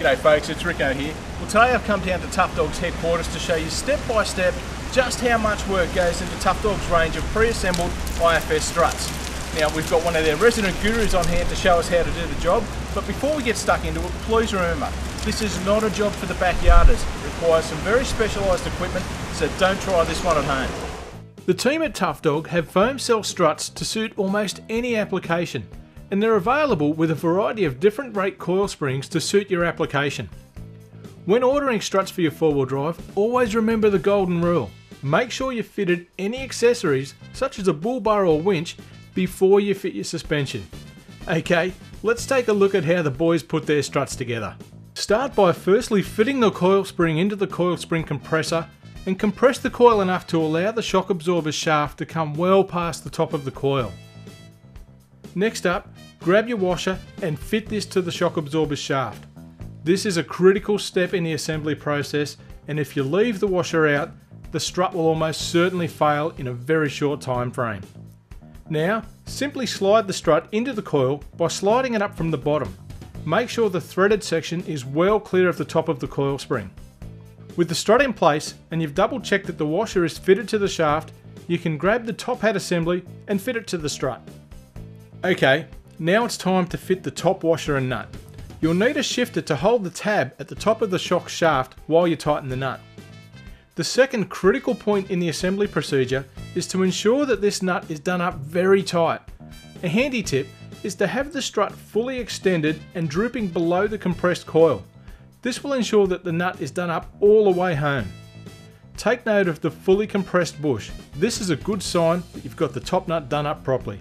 G'day folks, it's Rico here. Well, today I've come down to Tough Dog's headquarters to show you step by step just how much work goes into Tough Dog's range of pre-assembled IFS struts. Now, we've got one of their resident gurus on hand to show us how to do the job, but before we get stuck into it, please remember, this is not a job for the backyarders. It requires some very specialised equipment, so don't try this one at home. The team at Tough Dog have foam cell struts to suit almost any application, and they're available with a variety of different rate coil springs to suit your application. When ordering struts for your four-wheel drive, always remember the golden rule. Make sure you fitted any accessories, such as a bull bar or winch, before you fit your suspension. Okay, let's take a look at how the boys put their struts together. Start by firstly fitting the coil spring into the coil spring compressor and compress the coil enough to allow the shock absorber shaft to come well past the top of the coil. Next up, grab your washer and fit this to the shock absorber shaft. This is a critical step in the assembly process, and if you leave the washer out, the strut will almost certainly fail in a very short time frame. Now, simply slide the strut into the coil by sliding it up from the bottom. Make sure the threaded section is well clear of the top of the coil spring. With the strut in place and you've double checked that the washer is fitted to the shaft, you can grab the top hat assembly and fit it to the strut. Okay, now it's time to fit the top washer and nut. You'll need a shifter to hold the tab at the top of the shock shaft while you tighten the nut. The second critical point in the assembly procedure is to ensure that this nut is done up very tight. A handy tip is to have the strut fully extended and drooping below the compressed coil. This will ensure that the nut is done up all the way home. Take note of the fully compressed bush. This is a good sign that you've got the top nut done up properly.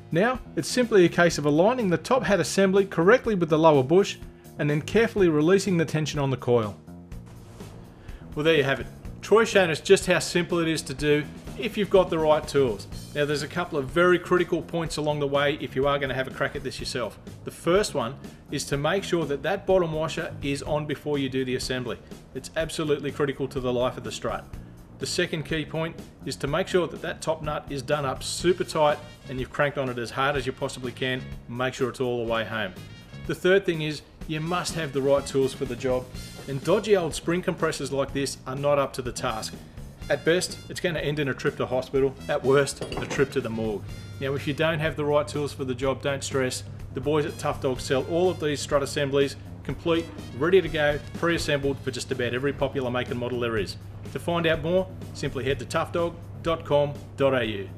Now, it's simply a case of aligning the top hat assembly correctly with the lower bush and then carefully releasing the tension on the coil. Well, there you have it. Troy's shown us just how simple it is to do if you've got the right tools. Now, there's a couple of very critical points along the way if you are going to have a crack at this yourself. The first one is to make sure that that bottom washer is on before you do the assembly. It's absolutely critical to the life of the strut. The second key point is to make sure that that top nut is done up super tight and you've cranked on it as hard as you possibly can. Make sure it's all the way home. The third thing is you must have the right tools for the job, and dodgy old spring compressors like this are not up to the task. At best, it's going to end in a trip to hospital. At worst, a trip to the morgue. Now, if you don't have the right tools for the job, don't stress. The boys at Tough Dog sell all of these strut assemblies, complete, ready to go, pre-assembled for just about every popular make and model there is. To find out more, simply head to toughdog.com.au.